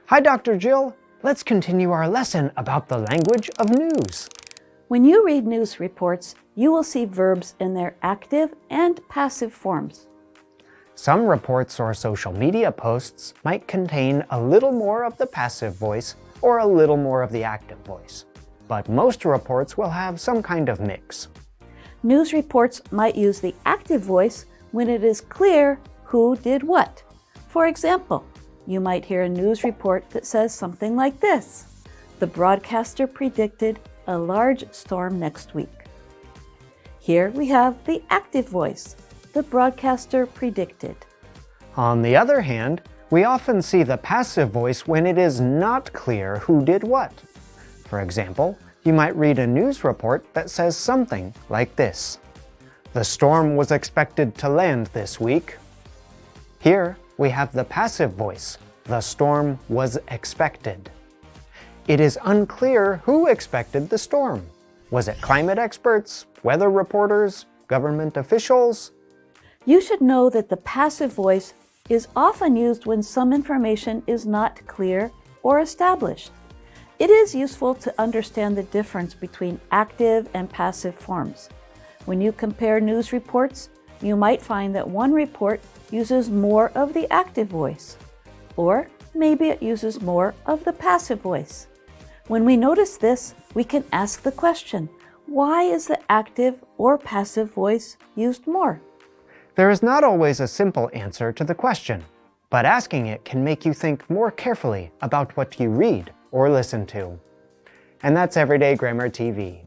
Hi, Dr. Jill. Let's continue our lesson about the language of news. When you read news reports, you will see verbs in their active and passive forms. Some reports or social media posts might contain a little more of the passive voice or a little more of the active voice, but most reports will have some kind of mix. News reports might use the active voice when it is clear who did what. For example, you might hear a news report that says something like this: "The broadcaster predicted a large storm next week." Here we have the active voice. The broadcaster predicted. On the other hand, we often see the passive voice when it is not clear who did what. For example, you might read a news report that says something like this: "The storm was expected to land this week." Here we have the passive voice. The storm was expected. It is unclear who expected the storm. Was it climate experts, weather reporters, government officials? You should know that the passive voice is often used when some information is not clear or established. It is useful to understand the difference between active and passive forms. When you compare news reports, you might find that one report uses more of the active voice, or maybe it uses more of the passive voice. When we notice this, we can ask the question, why is the active or passive voice used more? There is not always a simple answer to the question, but asking it can make you think more carefully about what you read or listen to. And that's Everyday Grammar TV.